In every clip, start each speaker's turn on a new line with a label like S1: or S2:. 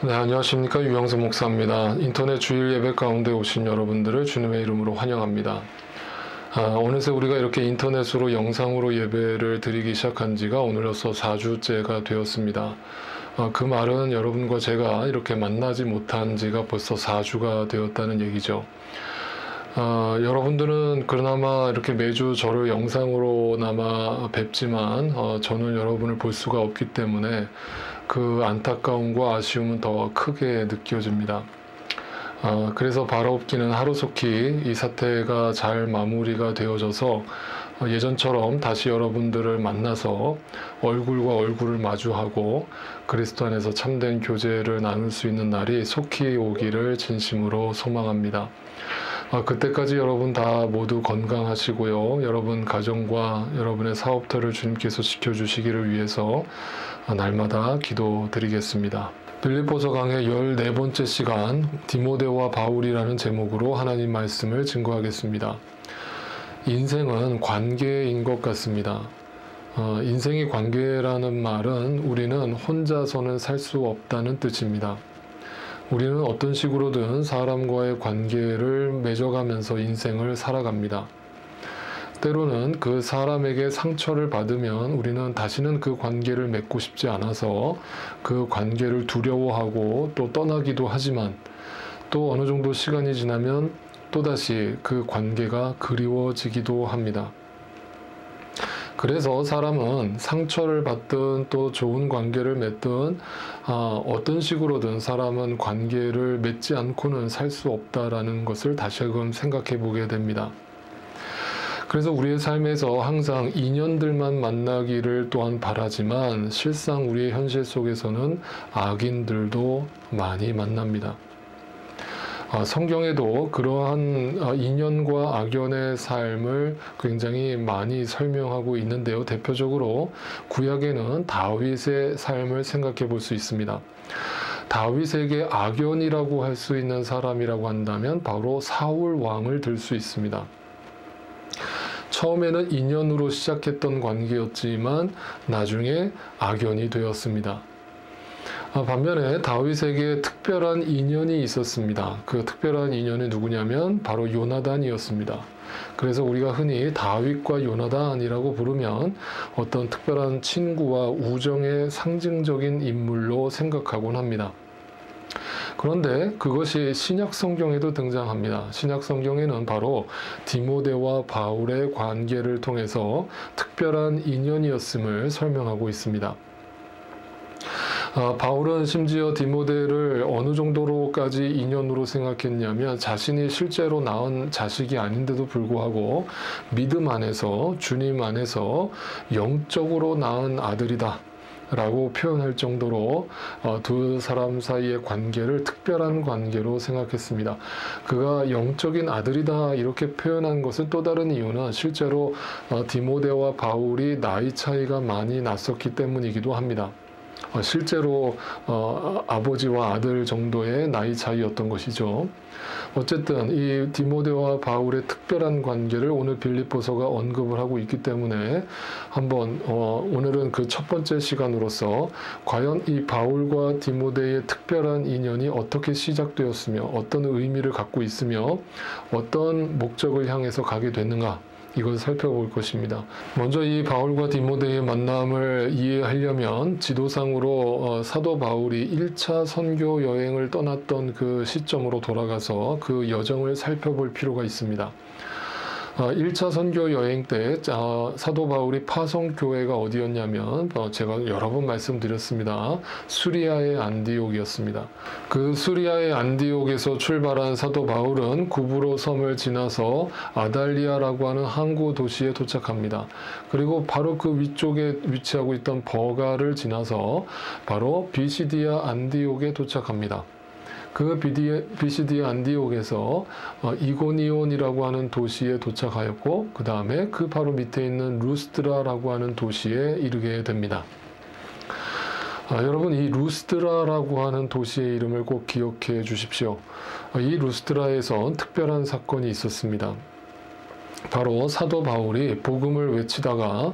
S1: 네, 안녕하십니까. 유영수 목사입니다. 인터넷 주일 예배 가운데 오신 여러분들을 주님의 이름으로 환영합니다. 어느새 우리가 이렇게 인터넷으로 영상으로 예배를 드리기 시작한 지가 오늘로써 4주째가 되었습니다. 그 말은 여러분과 제가 이렇게 만나지 못한 지가 벌써 4주가 되었다는 얘기죠. 여러분들은 그나마 이렇게 매주 저를 영상으로나마 뵙지만 저는 여러분을 볼 수가 없기 때문에 그 안타까움과 아쉬움은 더 크게 느껴집니다. 그래서 바라옵기는 하루속히 이 사태가 잘 마무리가 되어져서 예전처럼 다시 여러분들을 만나서 얼굴과 얼굴을 마주하고 그리스도 안에서 참된 교제를 나눌 수 있는 날이 속히 오기를 진심으로 소망합니다. 그때까지 여러분 다 모두 건강하시고요. 여러분 가정과 여러분의 사업터를 주님께서 지켜주시기를 위해서 날마다 기도드리겠습니다. 빌립보서 강의 14번째 시간 디모데와 바울이라는 제목으로 하나님 말씀을 증거하겠습니다. 인생은 관계인 것 같습니다. 인생이 관계라는 말은 우리는 혼자서는 살 수 없다는 뜻입니다. 우리는 어떤 식으로든 사람과의 관계를 맺어가면서 인생을 살아갑니다. 때로는 그 사람에게 상처를 받으면 우리는 다시는 그 관계를 맺고 싶지 않아서 그 관계를 두려워하고 또 떠나기도 하지만 또 어느 정도 시간이 지나면 또다시 그 관계가 그리워지기도 합니다. 그래서 사람은 상처를 받든 또 좋은 관계를 맺든 어떤 식으로든 사람은 관계를 맺지 않고는 살 수 없다라는 것을 다시금 생각해 보게 됩니다. 그래서 우리의 삶에서 항상 인연들만 만나기를 또한 바라지만 실상 우리의 현실 속에서는 악인들도 많이 만납니다. 성경에도 그러한 인연과 악연의 삶을 굉장히 많이 설명하고 있는데요. 대표적으로 구약에는 다윗의 삶을 생각해 볼 수 있습니다. 다윗에게 악연이라고 할 수 있는 사람이라고 한다면 바로 사울 왕을 들 수 있습니다. 처음에는 인연으로 시작했던 관계였지만 나중에 악연이 되었습니다. 반면에 다윗에게 특별한 인연이 있었습니다. 그 특별한 인연이 누구냐면 바로 요나단이었습니다. 그래서 우리가 흔히 다윗과 요나단이라고 부르면 어떤 특별한 친구와 우정의 상징적인 인물로 생각하곤 합니다. 그런데 그것이 신약 성경에도 등장합니다. 신약 성경에는 바로 디모데와 바울의 관계를 통해서 특별한 인연이었음을 설명하고 있습니다. 바울은 심지어 디모데를 어느 정도로까지 인연으로 생각했냐면 자신이 실제로 낳은 자식이 아닌데도 불구하고 믿음 안에서 주님 안에서 영적으로 낳은 아들이다 라고 표현할 정도로 두 사람 사이의 관계를 특별한 관계로 생각했습니다. 그가 영적인 아들이다 이렇게 표현한 것은 또 다른 이유는 실제로 디모데와 바울이 나이 차이가 많이 났었기 때문이기도 합니다. 실제로 아버지와 아들 정도의 나이 차이였던 것이죠. 어쨌든 이 디모데와 바울의 특별한 관계를 오늘 빌립보서가 언급을 하고 있기 때문에 한번 오늘은 그 첫 번째 시간으로서 과연 이 바울과 디모데의 특별한 인연이 어떻게 시작되었으며 어떤 의미를 갖고 있으며 어떤 목적을 향해서 가게 됐는가 이걸 살펴볼 것입니다. 먼저 이 바울과 디모데의 만남을 이해하려면 지도상으로 사도 바울이 1차 선교 여행을 떠났던 그 시점으로 돌아가서 그 여정을 살펴볼 필요가 있습니다. 1차 선교 여행 때 사도 바울이 파송 교회가 어디였냐면 제가 여러 번 말씀드렸습니다. 수리아의 안디옥이었습니다. 그 수리아의 안디옥에서 출발한 사도 바울은 구브로 섬을 지나서 아달리아라고 하는 항구 도시에 도착합니다. 그리고 바로 그 위쪽에 위치하고 있던 버가를 지나서 바로 비시디아 안디옥에 도착합니다. 그 비시디아 안디옥에서 이고니온이라고 하는 도시에 도착하였고 그 다음에 그 바로 밑에 있는 루스드라라고 하는 도시에 이르게 됩니다. 여러분 이 루스드라라고 하는 도시의 이름을 꼭 기억해 주십시오. 이 루스드라에선 특별한 사건이 있었습니다. 바로 사도 바울이 복음을 외치다가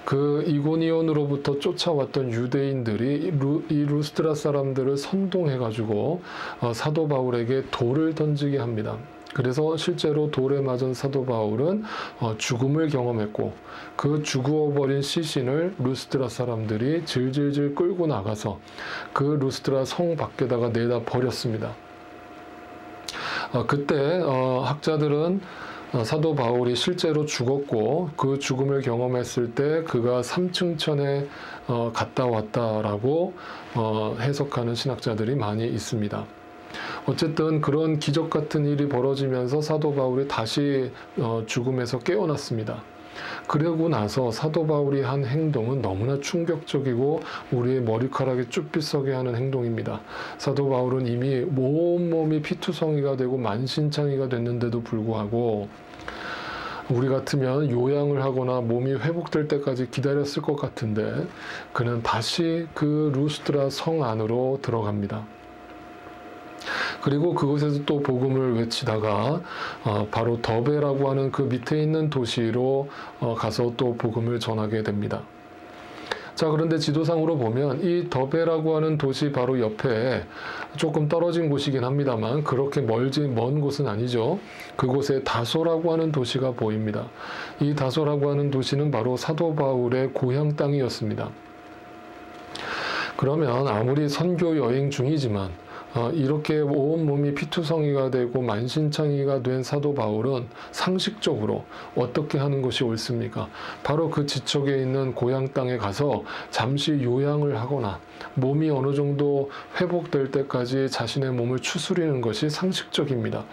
S1: 그 이고니온으로부터 쫓아왔던 유대인들이 이 루스드라 사람들을 선동해가지고 사도 바울에게 돌을 던지게 합니다. 그래서 실제로 돌에 맞은 사도 바울은 죽음을 경험했고, 그 죽어버린 시신을 루스드라 사람들이 질질질 끌고 나가서 그 루스드라 성 밖에다가 내다 버렸습니다. 그때 학자들은 사도 바울이 실제로 죽었고 그 죽음을 경험했을 때 그가 3층천에 갔다 왔다라고 해석하는 신학자들이 많이 있습니다. 어쨌든 그런 기적 같은 일이 벌어지면서 사도 바울이 다시 죽음에서 깨어났습니다. 그러고 나서 사도 바울이 한 행동은 너무나 충격적이고 우리의 머리카락에 쭈뼛 서게 하는 행동입니다. 사도 바울은 이미 온몸이 피투성이가 되고 만신창이가 됐는데도 불구하고 우리 같으면 요양을 하거나 몸이 회복될 때까지 기다렸을 것 같은데 그는 다시 그 루스드라 성 안으로 들어갑니다. 그리고 그곳에서 또 복음을 외치다가 바로 더베라고 하는 그 밑에 있는 도시로 가서 또 복음을 전하게 됩니다. 자, 그런데 지도상으로 보면 이 더베라고 하는 도시 바로 옆에 조금 떨어진 곳이긴 합니다만 그렇게 먼 곳은 아니죠. 그곳에 다소라고 하는 도시가 보입니다. 이 다소라고 하는 도시는 바로 사도 바울의 고향 땅이었습니다. 그러면 아무리 선교 여행 중이지만 이렇게 온몸이 피투성이가 되고 만신창이가 된 사도 바울은 상식적으로 어떻게 하는 것이 옳습니까? 바로 그 지척에 있는 고향 땅에 가서 잠시 요양을 하거나 몸이 어느 정도 회복될 때까지 자신의 몸을 추스리는 것이 상식적입니다.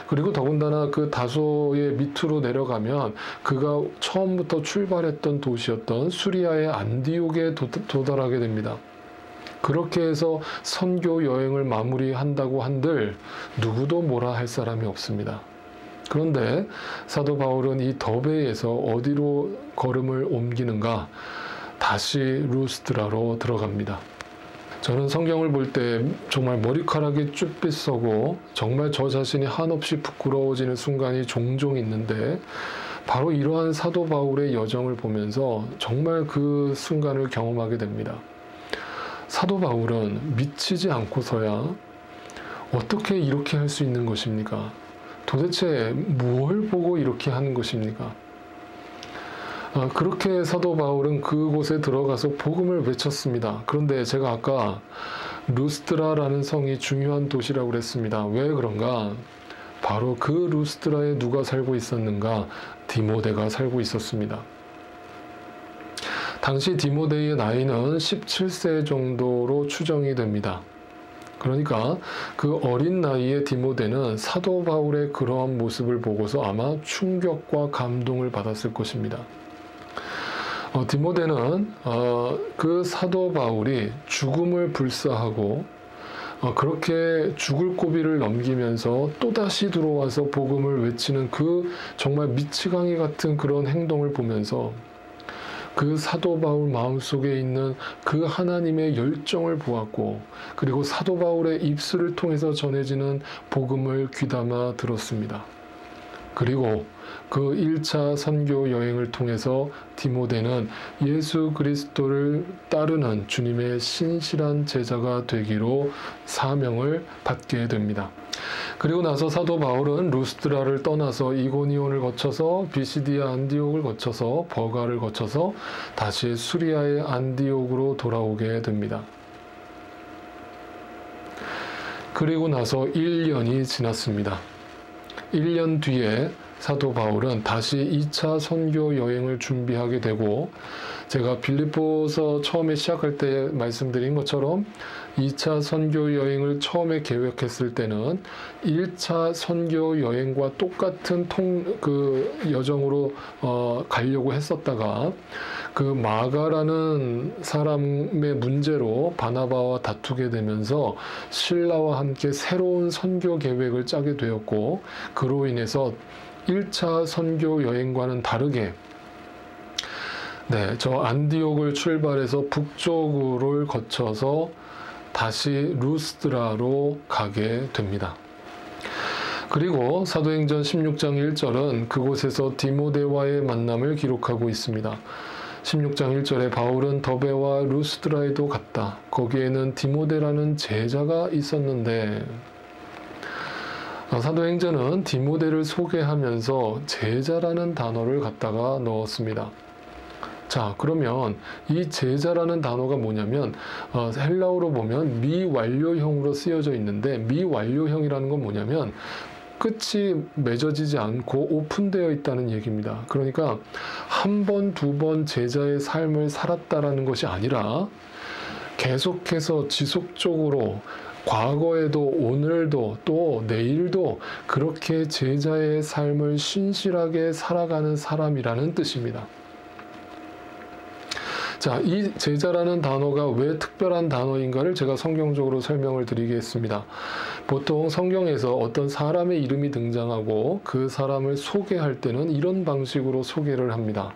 S1: 그리고 더군다나 그 다소의 밑으로 내려가면 그가 처음부터 출발했던 도시였던 수리아의 안디옥에 도달하게 됩니다. 그렇게 해서 선교 여행을 마무리한다고 한들 누구도 뭐라 할 사람이 없습니다. 그런데 사도 바울은 이 더베에서 어디로 걸음을 옮기는가? 다시 루스드라로 들어갑니다. 저는 성경을 볼 때 정말 머리카락이 쭈뼛 서고 정말 저 자신이 한없이 부끄러워지는 순간이 종종 있는데 바로 이러한 사도 바울의 여정을 보면서 정말 그 순간을 경험하게 됩니다. 사도 바울은 미치지 않고서야 어떻게 이렇게 할 수 있는 것입니까? 도대체 뭘 보고 이렇게 하는 것입니까? 그렇게 사도 바울은 그곳에 들어가서 복음을 외쳤습니다. 그런데 제가 아까 루스드라라는 성이 중요한 도시라고 그랬습니다. 왜 그런가? 바로 그 루스드라에 누가 살고 있었는가? 디모데가 살고 있었습니다. 당시 디모데의 나이는 17세 정도로 추정이 됩니다. 그러니까 그 어린 나이에 디모데는 사도 바울의 그러한 모습을 보고서 아마 충격과 감동을 받았을 것입니다. 디모데는 그 사도 바울이 죽음을 불사하고 그렇게 죽을 고비를 넘기면서 또다시 들어와서 복음을 외치는 그 정말 미치광이 같은 그런 행동을 보면서 그 사도 바울 마음속에 있는 그 하나님의 열정을 보았고 그리고 사도 바울의 입술을 통해서 전해지는 복음을 귀담아 들었습니다. 그리고 그 1차 선교 여행을 통해서 디모데는 예수 그리스도를 따르는 주님의 신실한 제자가 되기로 사명을 받게 됩니다. 그리고 나서 사도 바울은 루스드라를 떠나서 이고니온을 거쳐서 비시디아 안디옥을 거쳐서 버가를 거쳐서 다시 수리아의 안디옥으로 돌아오게 됩니다. 그리고 나서 1년이 지났습니다. 1년 뒤에 사도 바울은 다시 2차 선교 여행을 준비하게 되고 제가 빌립보서 처음에 시작할 때 말씀드린 것처럼 2차 선교 여행을 처음에 계획했을 때는 1차 선교 여행과 똑같은 여정으로 가려고 했었다가 그 마가라는 사람의 문제로 바나바와 다투게 되면서 신라와 함께 새로운 선교 계획을 짜게 되었고 그로 인해서 1차 선교 여행과는 다르게 저 안디옥을 출발해서 북쪽을 거쳐서 다시 루스드라로 가게 됩니다. 그리고 사도행전 16장 1절은 그곳에서 디모데와의 만남을 기록하고 있습니다. 16장 1절에 바울은 더베와 루스드라에도 갔다. 거기에는 디모데라는 제자가 있었는데, 사도행전은 디모데를 소개하면서 제자라는 단어를 갖다가 넣었습니다. 자, 그러면 이 제자라는 단어가 뭐냐면 헬라어로 보면 미완료형으로 쓰여져 있는데, 미완료형이라는 건 뭐냐면 끝이 맺어지지 않고 오픈되어 있다는 얘기입니다. 그러니까 한 번, 두 번 제자의 삶을 살았다라는 것이 아니라 계속해서 지속적으로 과거에도 오늘도 또 내일도 그렇게 제자의 삶을 신실하게 살아가는 사람이라는 뜻입니다. 자, 이 제자라는 단어가 왜 특별한 단어인가를 제가 성경적으로 설명을 드리겠습니다. 보통 성경에서 어떤 사람의 이름이 등장하고 그 사람을 소개할 때는 이런 방식으로 소개를 합니다.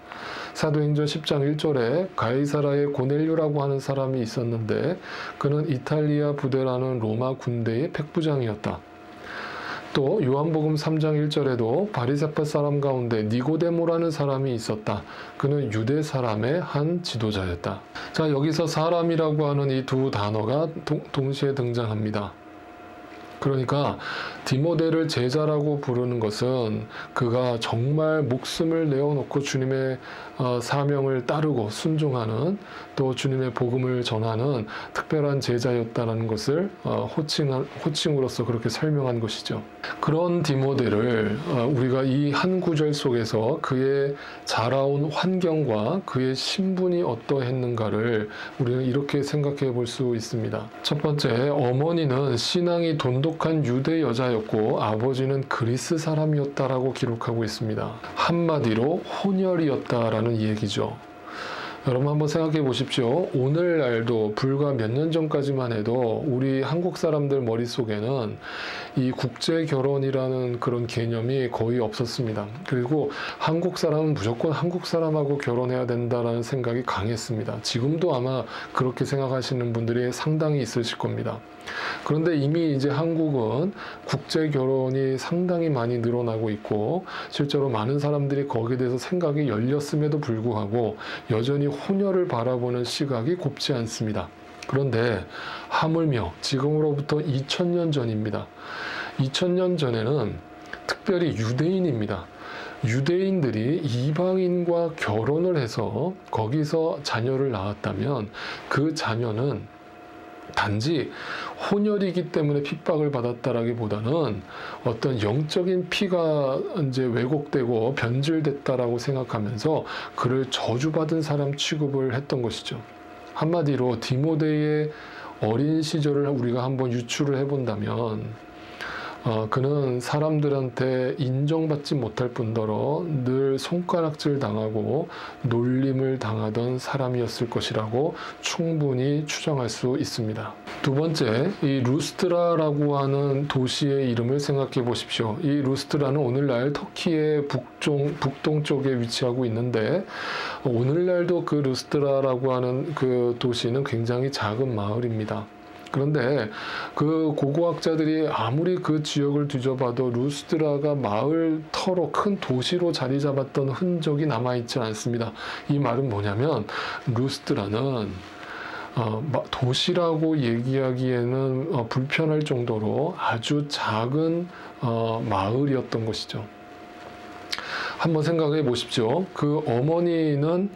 S1: 사도행전 10장 1절에 가이사라의 고넬료라고 하는 사람이 있었는데 그는 이탈리아 부대라는 로마 군대의 백부장이었다. 또 요한복음 3장 1절에도 바리새파 사람 가운데 니고데모라는 사람이 있었다. 그는 유대 사람의 한 지도자였다. 자, 여기서 사람이라고 하는 이 두 단어가 동시에 등장합니다. 그러니까 디모데를 제자라고 부르는 것은 그가 정말 목숨을 내어놓고 주님의 사명을 따르고 순종하는, 또 주님의 복음을 전하는 특별한 제자였다는 것을 호칭으로서 그렇게 설명한 것이죠. 그런 디모데를 우리가 이 한 구절 속에서 그의 자라온 환경과 그의 신분이 어떠했는가를 우리는 이렇게 생각해 볼 수 있습니다. 첫 번째, 어머니는 신앙이 돈독한 유대 여자였고 아버지는 그리스 사람이었다라고 기록하고 있습니다. 한마디로 혼혈이었다라는 얘기죠. 여러분 한번 생각해 보십시오. 오늘날도 불과 몇 년 전까지만 해도 우리 한국 사람들 머릿속에는 이 국제 결혼이라는 그런 개념이 거의 없었습니다. 그리고 한국 사람은 무조건 한국 사람하고 결혼해야 된다라는 생각이 강했습니다. 지금도 아마 그렇게 생각하시는 분들이 상당히 있으실 겁니다. 그런데 이미 이제 한국은 국제 결혼이 상당히 많이 늘어나고 있고 실제로 많은 사람들이 거기에 대해서 생각이 열렸음에도 불구하고 여전히 혼혈을 바라보는 시각이 곱지 않습니다. 그런데 하물며 지금으로부터 2000년 전입니다. 2000년 전에는 특별히 유대인입니다. 유대인들이 이방인과 결혼을 해서 거기서 자녀를 낳았다면 그 자녀는 단지 혼혈이기 때문에 핍박을 받았다라기보다는 어떤 영적인 피가 이제 왜곡되고 변질됐다라고 생각하면서 그를 저주받은 사람 취급을 했던 것이죠. 한마디로 디모데의 어린 시절을 우리가 한번 유추를 해본다면 그는 사람들한테 인정받지 못할 뿐더러 늘 손가락질 당하고 놀림을 당하던 사람이었을 것이라고 충분히 추정할 수 있습니다. 두 번째, 이 루스트라라고 하는 도시의 이름을 생각해 보십시오. 이 루스트라는 오늘날 터키의 북동쪽에 위치하고 있는데 오늘날도 그 루스트라라고 하는 그 도시는 굉장히 작은 마을입니다. 그런데 그 고고학자들이 아무리 그 지역을 뒤져봐도 루스드라가 마을 터로 큰 도시로 자리 잡았던 흔적이 남아있지 않습니다. 이 말은 뭐냐면 루스드라는 도시라고 얘기하기에는 불편할 정도로 아주 작은 마을이었던 것이죠. 한번 생각해 보십시오. 그 어머니는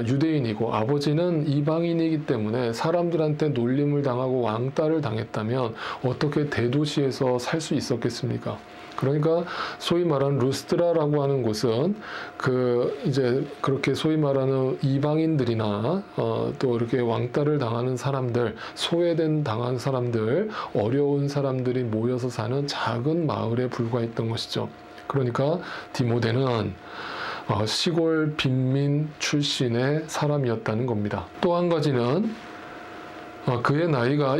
S1: 유대인이고 아버지는 이방인이기 때문에 사람들한테 놀림을 당하고 왕따를 당했다면 어떻게 대도시에서 살 수 있었겠습니까? 그러니까 소위 말하는 루스트라라고 하는 곳은 이제 그렇게 소위 말하는 이방인들이나 또 이렇게 왕따를 당하는 사람들, 소외된 당한 사람들, 어려운 사람들이 모여서 사는 작은 마을에 불과했던 것이죠. 그러니까 디모데는 시골 빈민 출신의 사람이었다는 겁니다. 또 한 가지는 그의 나이가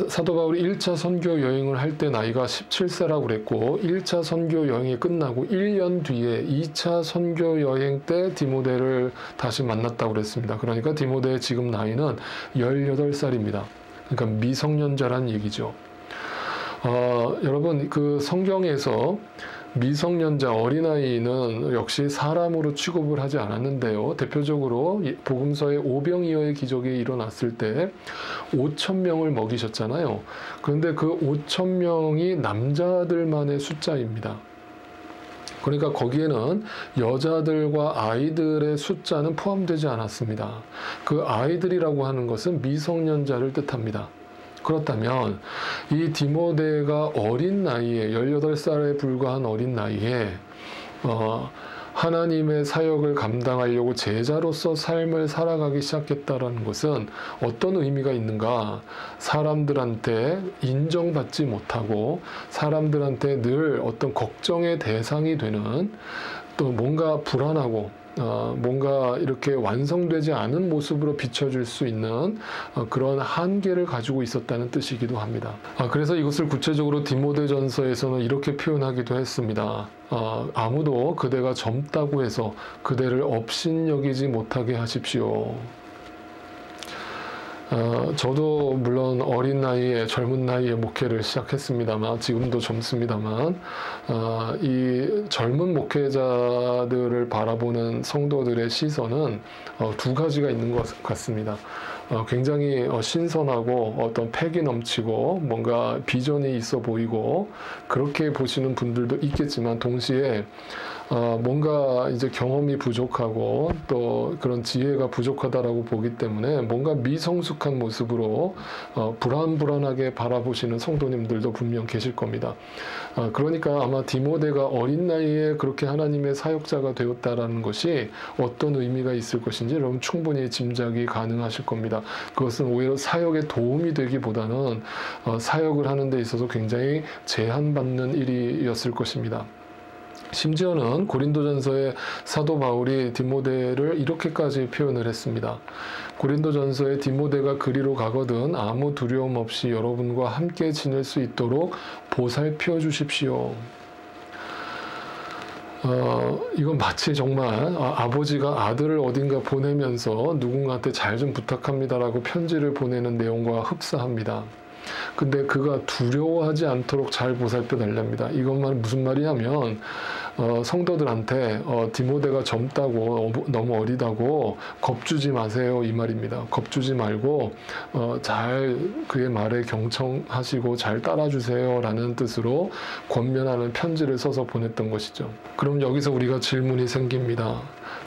S1: 사도 바울이 1차 선교 여행을 할 때 나이가 17세라고 그랬고 1차 선교 여행이 끝나고 1년 뒤에 2차 선교 여행 때 디모데를 다시 만났다고 그랬습니다. 그러니까 디모데의 지금 나이는 18살입니다. 그러니까 미성년자란 얘기죠. 여러분 그 성경에서 미성년자 어린아이는 역시 사람으로 취급을 하지 않았는데요. 대표적으로 복음서의 오병이어의 기적이 일어났을 때 5,000명을 먹이셨잖아요. 그런데 그 5,000명이 남자들만의 숫자입니다. 그러니까 거기에는 여자들과 아이들의 숫자는 포함되지 않았습니다. 그 아이들이라고 하는 것은 미성년자를 뜻합니다. 그렇다면 이 디모데가 어린 나이에 18살에 불과한 어린 나이에 하나님의 사역을 감당하려고 제자로서 삶을 살아가기 시작했다는 것은 어떤 의미가 있는가? 사람들한테 인정받지 못하고 사람들한테 늘 어떤 걱정의 대상이 되는, 또 뭔가 불안하고 뭔가 이렇게 완성되지 않은 모습으로 비춰질 수 있는 그런 한계를 가지고 있었다는 뜻이기도 합니다. 그래서 이것을 구체적으로 디모데전서에서는 이렇게 표현하기도 했습니다. 아무도 그대가 젊다고 해서 그대를 업신여기지 못하게 하십시오. 저도 물론 어린 나이에, 젊은 나이에 목회를 시작했습니다만, 지금도 젊습니다만, 이 젊은 목회자들을 바라보는 성도들의 시선은 두 가지가 있는 것 같습니다. 굉장히 신선하고 어떤 패기 넘치고 뭔가 비전이 있어 보이고 그렇게 보시는 분들도 있겠지만, 동시에 뭔가 이제 경험이 부족하고 또 그런 지혜가 부족하다라고 보기 때문에 뭔가 미성숙한 모습으로 불안불안하게 바라보시는 성도님들도 분명 계실 겁니다. 그러니까 아마 디모데가 어린 나이에 그렇게 하나님의 사역자가 되었다라는 것이 어떤 의미가 있을 것인지 여러분 충분히 짐작이 가능하실 겁니다. 그것은 오히려 사역에 도움이 되기보다는 사역을 하는 데 있어서 굉장히 제한받는 일이었을 것입니다. 심지어는 고린도전서의 사도 바울이 디모데를 이렇게까지 표현을 했습니다. 고린도전서에 디모데가 그리로 가거든 아무 두려움 없이 여러분과 함께 지낼 수 있도록 보살펴 주십시오. 이건 마치 정말 아버지가 아들을 어딘가 보내면서 누군가한테 잘 좀 부탁합니다라고 편지를 보내는 내용과 흡사합니다. 근데 그가 두려워하지 않도록 잘 보살펴 달랍니다. 이것만 무슨 말이냐면 성도들한테 디모데가 젊다고 너무 어리다고 겁주지 마세요 이 말입니다. 겁주지 말고 잘 그의 말에 경청하시고 잘 따라주세요 라는 뜻으로 권면하는 편지를 써서 보냈던 것이죠. 그럼 여기서 우리가 질문이 생깁니다.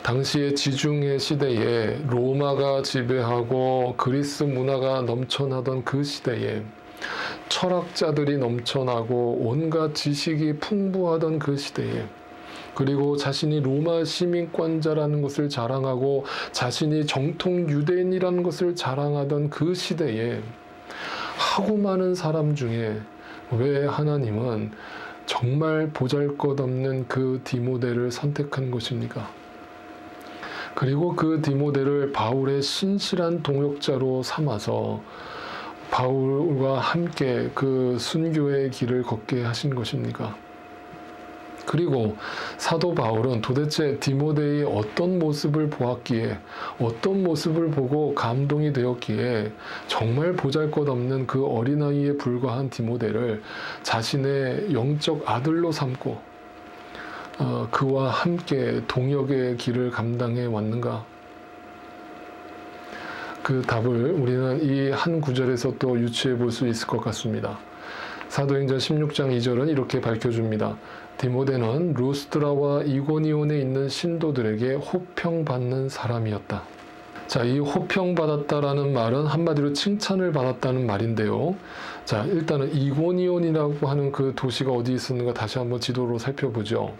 S1: 당시의 지중해 시대에 로마가 지배하고 그리스 문화가 넘쳐나던 그 시대에 철학자들이 넘쳐나고 온갖 지식이 풍부하던 그 시대에, 그리고 자신이 로마 시민권자라는 것을 자랑하고 자신이 정통 유대인이라는 것을 자랑하던 그 시대에 하고 많은 사람 중에 왜 하나님은 정말 보잘것없는 그 디모데를 선택한 것입니까? 그리고 그 디모데를 바울의 신실한 동역자로 삼아서 바울과 함께 그 순교의 길을 걷게 하신 것입니까? 그리고 사도 바울은 도대체 디모데의 어떤 모습을 보았기에, 어떤 모습을 보고 감동이 되었기에 정말 보잘것없는 그 어린아이에 불과한 디모데를 자신의 영적 아들로 삼고 그와 함께 동역의 길을 감당해 왔는가? 그 답을 우리는 이 한 구절에서 또 유추해 볼 수 있을 것 같습니다. 사도행전 16장 2절은 이렇게 밝혀줍니다. 디모데는 루스드라와 이고니온에 있는 신도들에게 호평받는 사람이었다. 자, 이 호평받았다라는 말은 한마디로 칭찬을 받았다는 말인데요. 자, 일단은 이고니온이라고 하는 그 도시가 어디 있었는가 다시 한번 지도로 살펴보죠.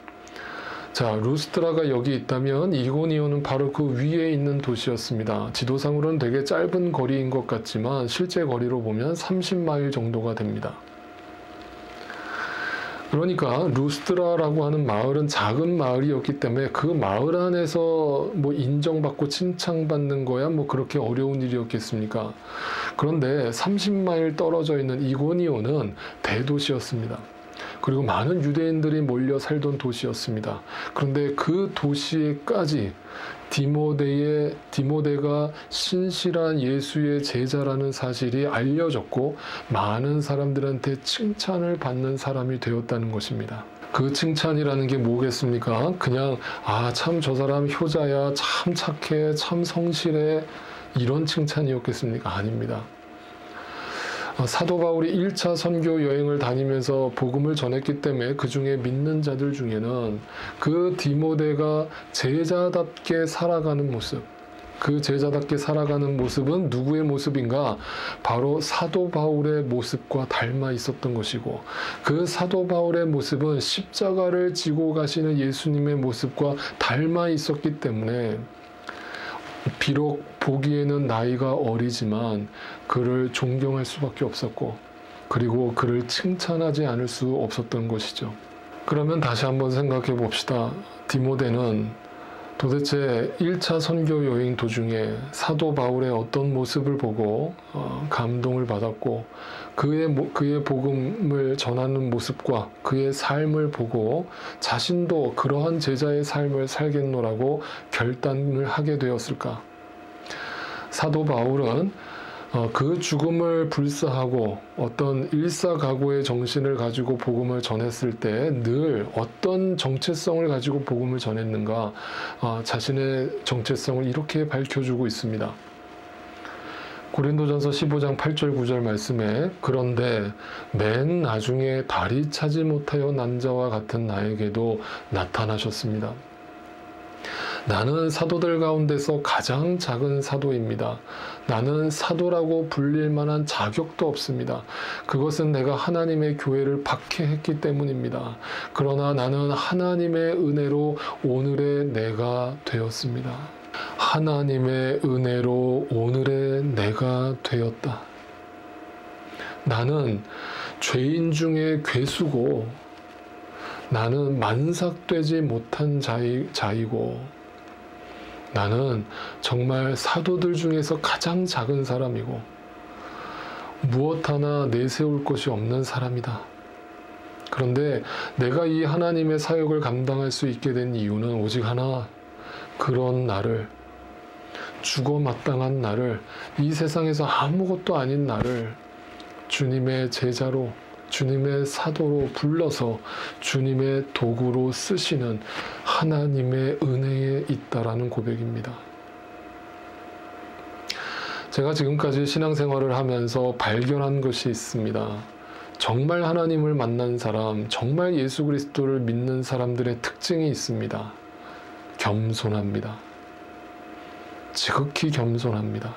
S1: 자, 루스드라가 여기 있다면 이고니온은 바로 그 위에 있는 도시였습니다. 지도상으로는 되게 짧은 거리인 것 같지만 실제 거리로 보면 30마일 정도가 됩니다. 그러니까 루스드라라고 하는 마을은 작은 마을이었기 때문에 그 마을 안에서 뭐 인정받고 칭찬받는 거야 뭐 그렇게 어려운 일이었겠습니까? 그런데 30마일 떨어져 있는 이고니온은 대도시였습니다. 그리고 많은 유대인들이 몰려 살던 도시였습니다. 그런데 그 도시에까지 디모데가 신실한 예수의 제자라는 사실이 알려졌고 많은 사람들한테 칭찬을 받는 사람이 되었다는 것입니다. 그 칭찬이라는 게 뭐겠습니까? 그냥 참 저 사람 효자야, 참 착해, 참 성실해, 이런 칭찬이었겠습니까? 아닙니다. 사도 바울이 1차 선교 여행을 다니면서 복음을 전했기 때문에 그 중에 믿는 자들 중에는 그 디모데가 제자답게 살아가는 모습, 그 제자답게 살아가는 모습은 누구의 모습인가? 바로 사도 바울의 모습과 닮아 있었던 것이고, 그 사도 바울의 모습은 십자가를 지고 가시는 예수님의 모습과 닮아 있었기 때문에 비록 보기에는 나이가 어리지만 그를 존경할 수밖에 없었고, 그리고 그를 칭찬하지 않을 수 없었던 것이죠. 그러면 다시 한번 생각해 봅시다. 디모데는 도대체 1차 선교 여행 도중에 사도 바울의 어떤 모습을 보고 감동을 받았고, 그의 복음을 전하는 모습과 그의 삶을 보고 자신도 그러한 제자의 삶을 살겠노라고 결단을 하게 되었을까? 사도 바울은 그 죽음을 불사하고 어떤 일사각오의 정신을 가지고 복음을 전했을 때 늘 어떤 정체성을 가지고 복음을 전했는가? 자신의 정체성을 이렇게 밝혀주고 있습니다. 고린도전서 15장 8절 9절 말씀에 그런데 맨 나중에 다리 차지 못하여 난 자와 같은 나에게도 나타나셨습니다. 나는 사도들 가운데서 가장 작은 사도입니다. 나는 사도라고 불릴 만한 자격도 없습니다. 그것은 내가 하나님의 교회를 박해했기 때문입니다. 그러나 나는 하나님의 은혜로 오늘의 내가 되었습니다. 하나님의 은혜로 오늘의 내가 되었다. 나는 죄인 중에 괴수고, 나는 만삭되지 못한 자이고, 나는 정말 사도들 중에서 가장 작은 사람이고 무엇 하나 내세울 것이 없는 사람이다. 그런데 내가 이 하나님의 사역을 감당할 수 있게 된 이유는 오직 하나, 그런 나를, 죽어 마땅한 나를, 이 세상에서 아무것도 아닌 나를 주님의 제자로, 주님의 사도로 불러서 주님의 도구로 쓰시는 하나님의 은혜에 있다라는 고백입니다. 제가 지금까지 신앙생활을 하면서 발견한 것이 있습니다. 정말 하나님을 만난 사람, 정말 예수 그리스도를 믿는 사람들의 특징이 있습니다. 겸손합니다. 지극히 겸손합니다.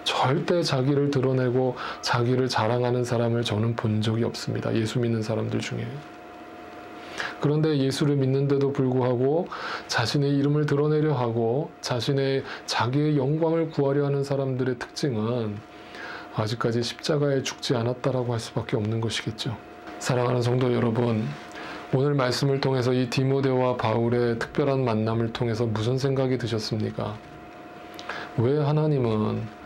S1: 절대 자기를 드러내고 자기를 자랑하는 사람을 저는 본 적이 없습니다. 예수 믿는 사람들 중에. 그런데 예수를 믿는데도 불구하고 자신의 이름을 드러내려 하고 자기의 영광을 구하려 하는 사람들의 특징은 아직까지 십자가에 죽지 않았다라고 할 수밖에 없는 것이겠죠. 사랑하는 성도 여러분, 오늘 말씀을 통해서 이 디모데와 바울의 특별한 만남을 통해서 무슨 생각이 드셨습니까? 왜 하나님은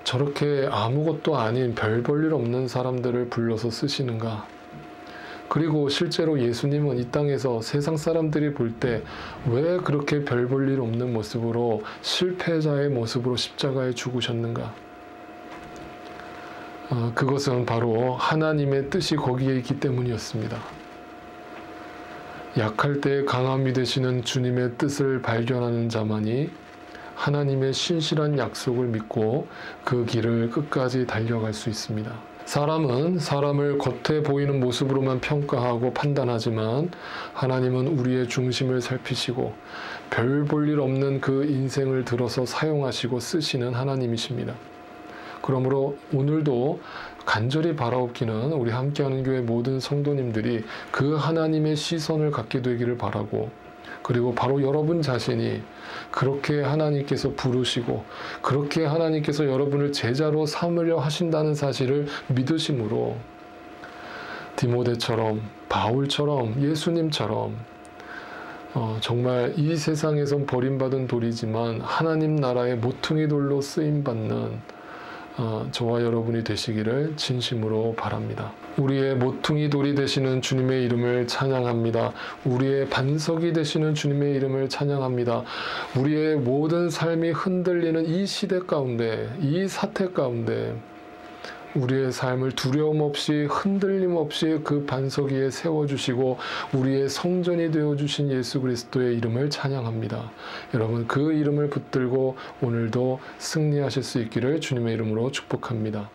S1: 저렇게 아무것도 아닌 별 볼 일 없는 사람들을 불러서 쓰시는가? 그리고 실제로 예수님은 이 땅에서 세상 사람들이 볼 때 왜 그렇게 별 볼 일 없는 모습으로 실패자의 모습으로 십자가에 죽으셨는가? 그것은 바로 하나님의 뜻이 거기에 있기 때문이었습니다. 약할 때 강함이 되시는 주님의 뜻을 발견하는 자만이 하나님의 신실한 약속을 믿고 그 길을 끝까지 달려갈 수 있습니다. 사람은 사람을 겉에 보이는 모습으로만 평가하고 판단하지만 하나님은 우리의 중심을 살피시고 별 볼 일 없는 그 인생을 들어서 사용하시고 쓰시는 하나님이십니다. 그러므로 오늘도 간절히 바라옵기는 우리 함께하는 교회 모든 성도님들이 그 하나님의 시선을 갖게 되기를 바라고, 그리고 바로 여러분 자신이 그렇게 하나님께서 부르시고 그렇게 하나님께서 여러분을 제자로 삼으려 하신다는 사실을 믿으심으로 디모데처럼, 바울처럼, 예수님처럼 정말 이 세상에선 버림받은 돌이지만 하나님 나라의 모퉁이 돌로 쓰임받는 저와 여러분이 되시기를 진심으로 바랍니다. 우리의 모퉁이 돌이 되시는 주님의 이름을 찬양합니다. 우리의 반석이 되시는 주님의 이름을 찬양합니다. 우리의 모든 삶이 흔들리는 이 시대 가운데, 이 사태 가운데 우리의 삶을 두려움 없이 흔들림 없이 그 반석 위에 세워주시고 우리의 성전이 되어주신 예수 그리스도의 이름을 찬양합니다. 여러분 그 이름을 붙들고 오늘도 승리하실 수 있기를 주님의 이름으로 축복합니다.